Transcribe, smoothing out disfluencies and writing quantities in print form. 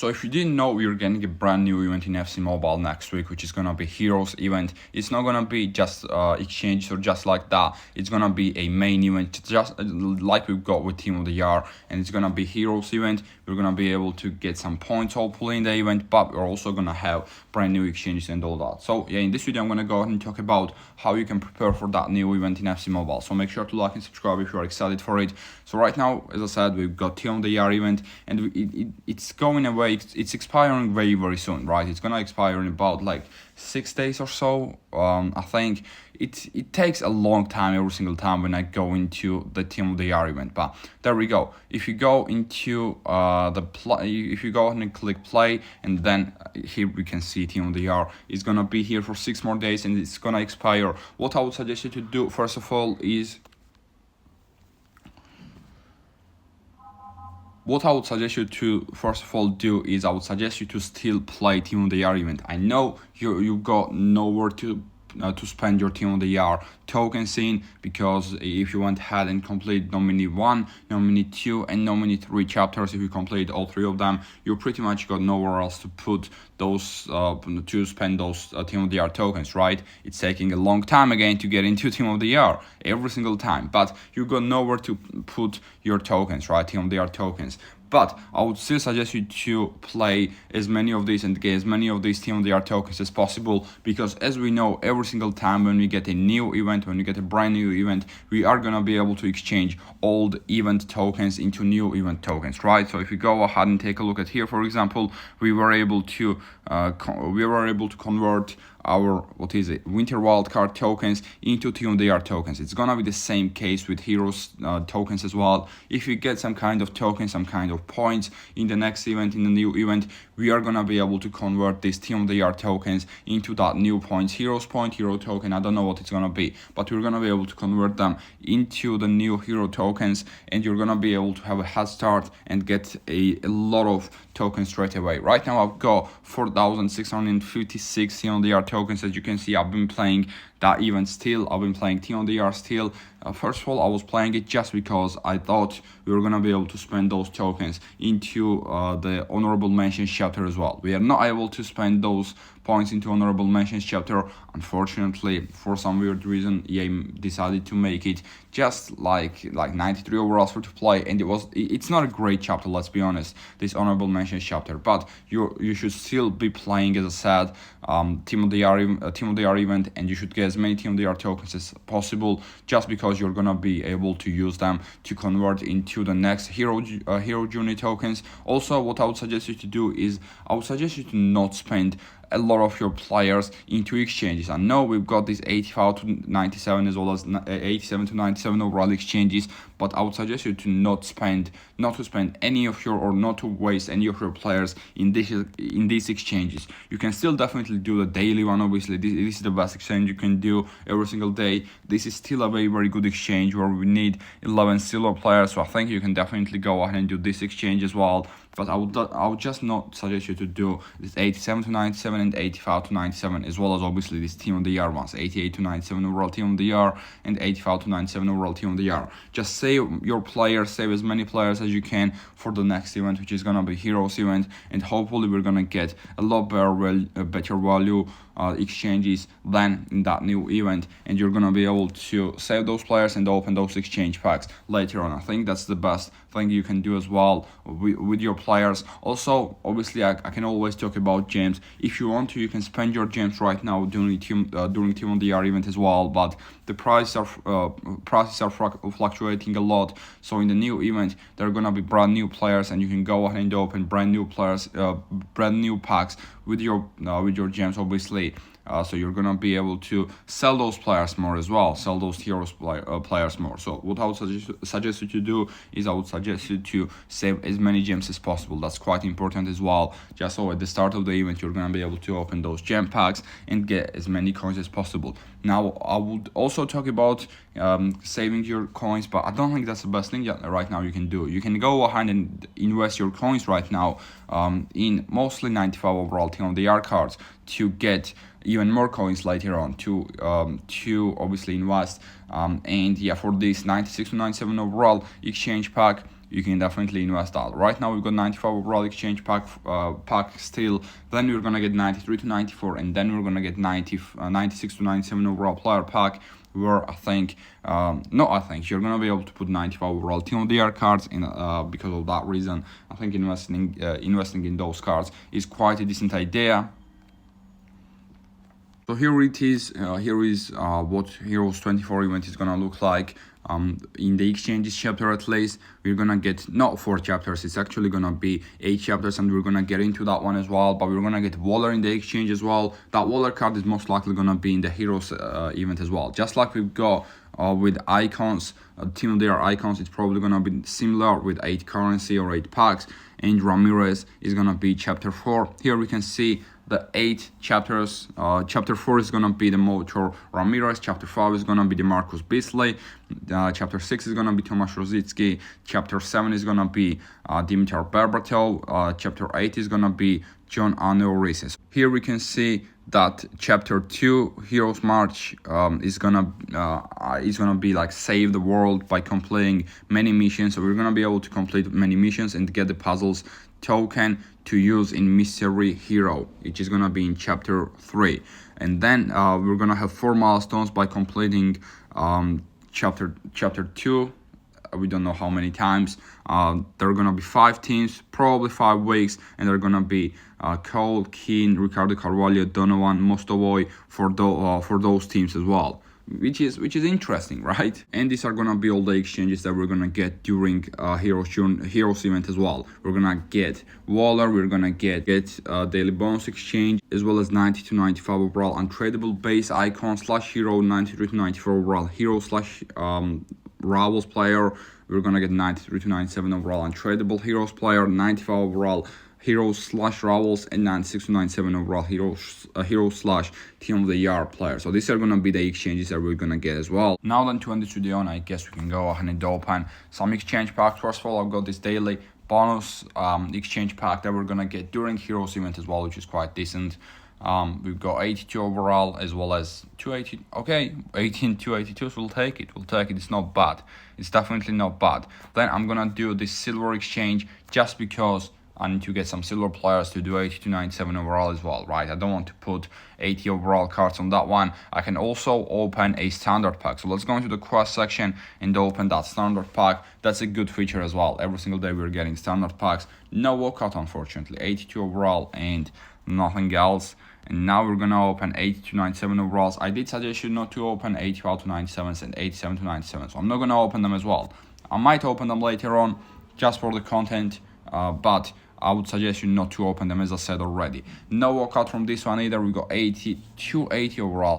So if you didn't know, we're getting a brand new event in FC Mobile next week, which is gonna be Heroes event. It's not gonna be just exchanges or just like that. It's gonna be a main event, just like we've got with Team of the Year, and it's gonna be Heroes event. We're gonna be able to get some points hopefully in the event, but we're also gonna have brand new exchanges and all that. So yeah, in this video I'm gonna go ahead and talk about how you can prepare for that new event in FC Mobile. So make sure to like and subscribe if you are excited for it. So right now, as I said, we've got Team of the Year event, and it's going away. It's expiring very, very soon, right? It's gonna expire in about like 6 days or so. I think it takes a long time every single time when I go into the Team of the Year event. But there we go. If you go into if you go ahead and click play, and then here we can see Team of the Year is gonna be here for 6 more days, and it's gonna expire. What I would suggest you to do first of all is. What I would suggest you to first of all do is I would suggest you to still play Team of the Year event. I know you've got nowhere to spend your Team of the Year tokens in, because if you went ahead and complete nominee 1, nominee 2, and nominee 3 chapters, if you complete all 3 of them, you pretty much got nowhere else to put those to spend those Team of the Year tokens, right? It's taking a long time again to get into Team of the Year every single time, but you got nowhere to put your tokens, right? Team of the Year tokens. But I would still suggest you to play as many of these and get as many of these Team of the Year tokens as possible, because as we know, every single time when we get a new event, when we get a brand new event, we are going to be able to exchange old event tokens into new event tokens, right? So if you go ahead and take a look at here, for example, we were able to convert our winter wildcard tokens into Team of the Year tokens. It's gonna be the same case with Heroes tokens as well. If you get some kind of token, some kind of points in the next event, in the new event, we are gonna be able to convert these Team of the Year tokens into that new points, Heroes point, Hero token. I don't know what it's gonna be, but we're gonna be able to convert them into the new Hero tokens, and you're gonna be able to have a head start and get a lot of tokens straight away. Right now I've got 4,656 Team of the Year tokens. As you can see, I've been playing that event still. I've been playing Team of the Year still. First of all, I was playing it just because I thought we were gonna be able to spend those tokens into the honorable mentions chapter as well. We are not able to spend those points into honorable mentions chapter. Unfortunately, for some weird reason, EA decided to make it just like 93 overalls for to play, and it's not a great chapter, let's be honest, this honorable mentions chapter. But you should still be playing, as I said, Team of the Year event, and you should get as many Team of the Year tokens as possible, just because you're gonna be able to use them to convert into the next hero journey tokens. Also, what I would suggest you to do is I would suggest you to not spend a lot of your players into exchanges. I know we've got these 85 to 97 as well as 87 to 97 overall exchanges, but I would suggest you to not to spend any of your, or not to waste any of your players in these exchanges. You can still definitely do the daily one. Obviously, this is the best exchange you can do every single day. This is still a very, very good exchange where we need 11 silver players, so I think you can definitely go ahead and do this exchange as well. But I would just not suggest you to do this 87 to 97 and 85 to 97, as well as obviously this Team of the Year ones, 88 to 97 overall Team of the Year and 85 to 97 overall Team of the Year. Just save your players, save as many players as you can for the next event, which is gonna be Heroes event, and hopefully we're gonna get a lot better value exchanges than in that new event, and you're gonna be able to save those players and open those exchange packs later on. I think that's the best thing you can do as well with your players. Also, obviously, I can always talk about gems. If you want to, you can spend your gems right now during Team of the Year event as well, but the prices are fluctuating a lot. So in the new event, there are gonna be brand new players, and you can go ahead and open brand new packs with your gems, obviously. So you're gonna be able to sell those players more as well, sell those heroes players more. So what I would suggest you to do is I would suggest you to save as many gems as possible. That's quite important as well. Just so at the start of the event, you're gonna be able to open those gem packs and get as many coins as possible. Now, I would also talk about saving your coins, but I don't think that's the best thing right now you can do. You can go ahead and invest your coins right now in mostly 95 overall Team of the Year cards to get even more coins later on to obviously invest. And yeah, for this 96 to 97 overall exchange pack, you can definitely invest that. Right now we've got 95 overall exchange pack still, then we're gonna get 93 to 94, and then we're gonna get 96 to 97 overall player pack, where you're gonna be able to put 95 overall team of the year cards in. Because of that reason, I think investing in those cards is quite a decent idea. So here it is. Here is what Heroes 24 event is gonna look like. In the exchanges chapter, at least we're gonna get not 4 chapters, it's actually gonna be 8 chapters, and we're gonna get into that one as well. But we're gonna get Waller in the exchange as well. That Waller card is most likely gonna be in the Heroes event as well, just like we've got with icons, team of the year icons. It's probably gonna be similar with 8 currency or 8 packs, and Ramirez is gonna be chapter 4. Here we can see the 8 chapters. Chapter 4 is gonna be the Motor Ramirez. Chapter 5 is gonna be the Marcus Beasley. Chapter 6 is gonna be Tomasz Rosicki. Chapter 7 is gonna be Dimitar Berbatov. Chapter 8 is gonna be John Aneorisis. Here we can see that chapter 2, Heroes March, is gonna be like save the world by completing many missions. So we're gonna be able to complete many missions and get the puzzles token to use in Mystery Hero, which is gonna be in chapter 3. And then we're gonna have 4 milestones by completing chapter 2. We don't know how many times. There are gonna be 5 teams, probably 5 weeks, and they're gonna be Cole, Keane, Ricardo Carvalho, Donovan, Mostovoy for those teams as well, which is interesting, right? And these are gonna be all the exchanges that we're gonna get during Heroes event as well. We're gonna get Waller, we're gonna get daily bonus exchange, as well as 90 to 95 overall untradeable base icon / hero, 93 to 94 overall hero / Rivals player. We're gonna get 93 to 97 overall untradeable heroes player, 95 overall heroes / rivals, and 96 to 97 overall heroes / team of the year player. So these are gonna be the exchanges that we're gonna get as well. Now then, to end this video, I guess we can go ahead and open some exchange packs. First of all, I've got this daily bonus exchange pack that we're gonna get during Heroes event as well, which is quite decent. We've got 82 overall as well as 280. Okay, 18 282s. We'll take it. It's not bad. It's definitely not bad. Then I'm gonna do this silver exchange just because I need to get some silver players to do 80 to 97 overall as well, right? I don't want to put 80 overall cards on that one. I can also open a standard pack. So let's go into the quest section and open that standard pack. That's a good feature as well. Every single day we're getting standard packs. No walkout, unfortunately. 82 overall and nothing else. And now we're gonna open 80 to 97 overalls. I did suggest you not to open 85 to 97s and 87 to 97, so I'm not gonna open them as well. I might open them later on just for the content, but I would suggest you not to open them, as I said already. No walkout from this one either. We got 80 to 80 overall.